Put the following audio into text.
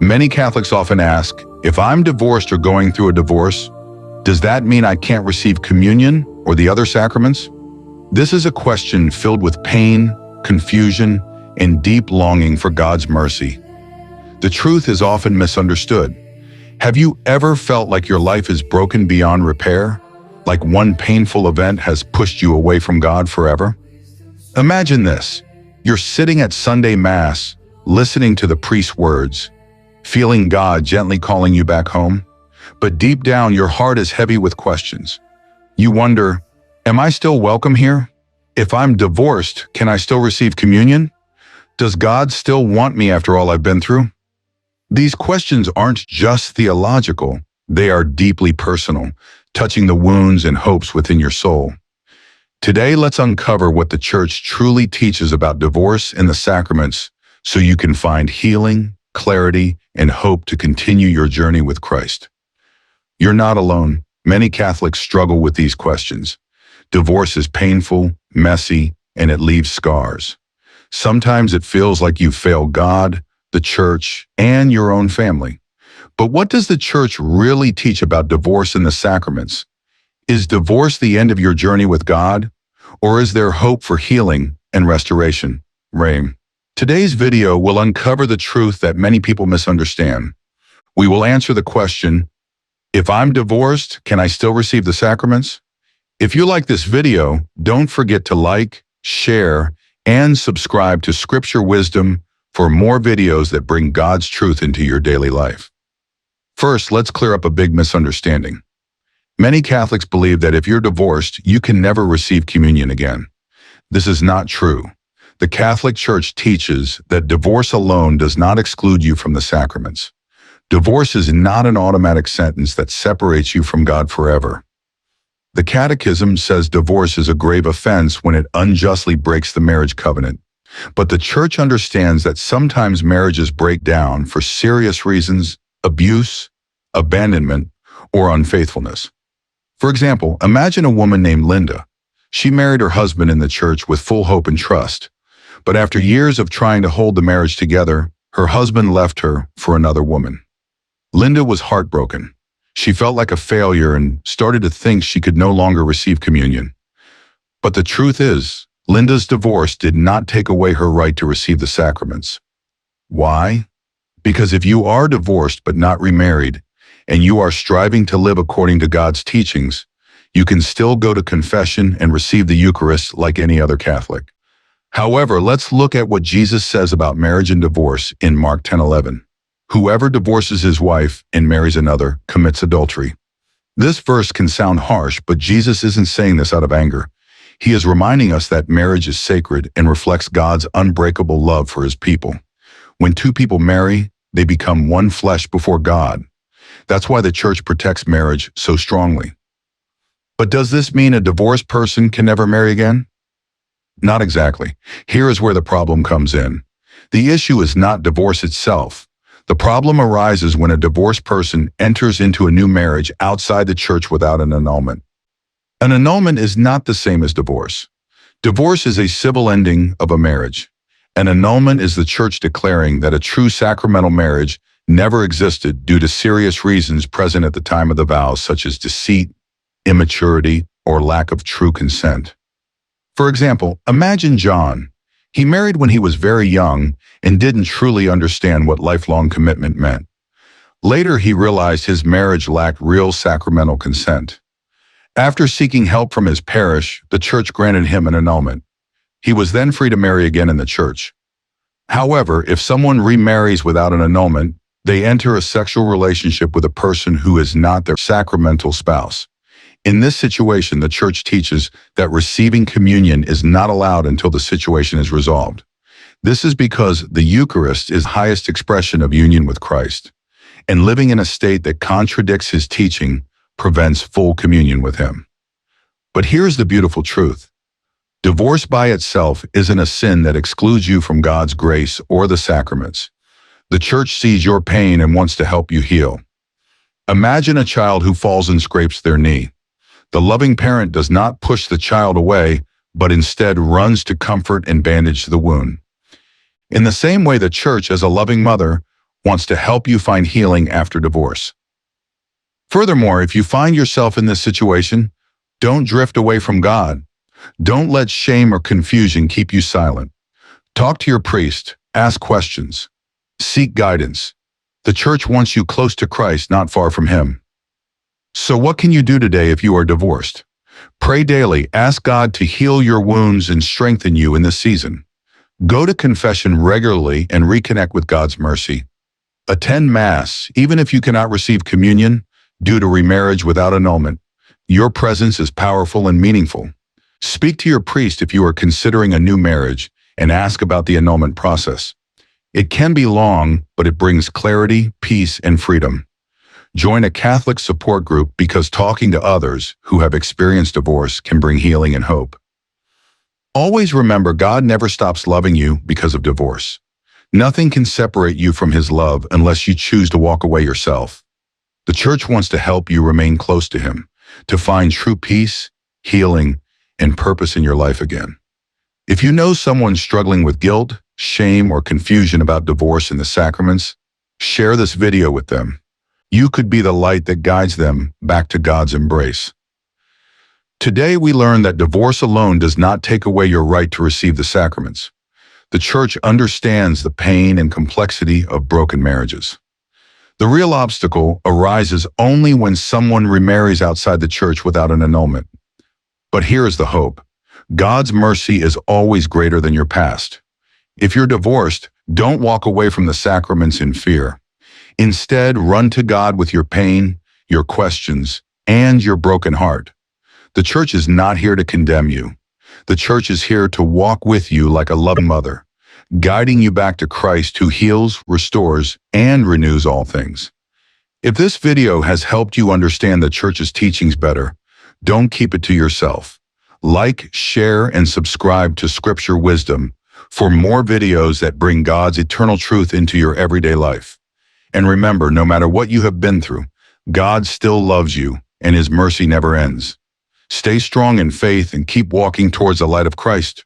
Many Catholics often ask, if I'm divorced or going through a divorce, does that mean I can't receive communion or the other sacraments? This is a question filled with pain, confusion, and deep longing for God's mercy. The truth is often misunderstood. Have you ever felt like your life is broken beyond repair? Like one painful event has pushed you away from God forever? Imagine this. You're sitting at Sunday Mass, listening to the priest's words, feeling God gently calling you back home. But deep down, your heart is heavy with questions. You wonder, am I still welcome here? If I'm divorced, can I still receive communion? Does God still want me after all I've been through? These questions aren't just theological, they are deeply personal, touching the wounds and hopes within your soul. Today, let's uncover what the Church truly teaches about divorce and the sacraments so you can find healing, clarity, and hope to continue your journey with Christ. You're not alone. Many Catholics struggle with these questions. Divorce is painful, messy, and it leaves scars. Sometimes it feels like you failed God, the Church, and your own family. But what does the Church really teach about divorce and the sacraments? Is divorce the end of your journey with God? Or is there hope for healing and restoration? Today's video will uncover the truth that many people misunderstand. We will answer the question, if I'm divorced, can I still receive the sacraments? If you like this video, don't forget to like, share, and subscribe to Scripture Wisdom for more videos that bring God's truth into your daily life. First, let's clear up a big misunderstanding. Many Catholics believe that if you're divorced, you can never receive communion again. This is not true. The Catholic Church teaches that divorce alone does not exclude you from the sacraments. Divorce is not an automatic sentence that separates you from God forever. The Catechism says divorce is a grave offense when it unjustly breaks the marriage covenant. But the Church understands that sometimes marriages break down for serious reasons: abuse, abandonment, or unfaithfulness. For example, imagine a woman named Linda. She married her husband in the church with full hope and trust. But after years of trying to hold the marriage together, her husband left her for another woman. Linda was heartbroken. She felt like a failure and started to think she could no longer receive communion. But the truth is, Linda's divorce did not take away her right to receive the sacraments. Why? Because if you are divorced but not remarried, and you are striving to live according to God's teachings, you can still go to confession and receive the Eucharist like any other Catholic. However, let's look at what Jesus says about marriage and divorce in Mark 10:11. Whoever divorces his wife and marries another commits adultery. This verse can sound harsh, but Jesus isn't saying this out of anger. He is reminding us that marriage is sacred and reflects God's unbreakable love for his people. When two people marry, they become one flesh before God. That's why the Church protects marriage so strongly. But does this mean a divorced person can never marry again? Not exactly. Here is where the problem comes in. The issue is not divorce itself. The problem arises when a divorced person enters into a new marriage outside the Church without an annulment. An annulment is not the same as divorce. Divorce is a civil ending of a marriage. An annulment is the Church declaring that a true sacramental marriage never existed due to serious reasons present at the time of the vows, such as deceit, immaturity, or lack of true consent. For example, imagine John. He married when he was very young and didn't truly understand what lifelong commitment meant. Later, he realized his marriage lacked real sacramental consent. After seeking help from his parish, the Church granted him an annulment. He was then free to marry again in the Church. However, if someone remarries without an annulment, they enter a sexual relationship with a person who is not their sacramental spouse. In this situation, the Church teaches that receiving communion is not allowed until the situation is resolved. This is because the Eucharist is the highest expression of union with Christ, and living in a state that contradicts his teaching prevents full communion with him. But here's the beautiful truth. Divorce by itself isn't a sin that excludes you from God's grace or the sacraments. The Church sees your pain and wants to help you heal. Imagine a child who falls and scrapes their knee. The loving parent does not push the child away, but instead runs to comfort and bandage the wound. In the same way, the Church, as a loving mother, wants to help you find healing after divorce. Furthermore, if you find yourself in this situation, don't drift away from God. Don't let shame or confusion keep you silent. Talk to your priest, ask questions, seek guidance. The church wants you close to Christ, not far from Him. So what can you do today if you are divorced? Pray daily, ask God to heal your wounds and strengthen you in this season. Go to confession regularly and reconnect with God's mercy. Attend Mass, even if you cannot receive communion due to remarriage without annulment. Your presence is powerful and meaningful. Speak to your priest if you are considering a new marriage and ask about the annulment process. It can be long, but it brings clarity, peace, and freedom. Join a Catholic support group because talking to others who have experienced divorce can bring healing and hope. Always remember, God never stops loving you because of divorce. Nothing can separate you from His love unless you choose to walk away yourself. The church wants to help you remain close to Him, to find true peace, healing, and purpose in your life again. If you know someone struggling with guilt, shame, or confusion about divorce and the sacraments, share this video with them. You could be the light that guides them back to God's embrace. Today we learn that divorce alone does not take away your right to receive the sacraments. The church understands the pain and complexity of broken marriages. The real obstacle arises only when someone remarries outside the church without an annulment. But here is the hope. God's mercy is always greater than your past. If you're divorced, don't walk away from the sacraments in fear. Instead, run to God with your pain, your questions, and your broken heart. The church is not here to condemn you. The church is here to walk with you like a loving mother, guiding you back to Christ who heals, restores, and renews all things. If this video has helped you understand the church's teachings better, don't keep it to yourself. Like, share, and subscribe to Scripture Wisdom for more videos that bring God's eternal truth into your everyday life. And remember, no matter what you have been through, God still loves you and His mercy never ends. Stay strong in faith and keep walking towards the light of Christ.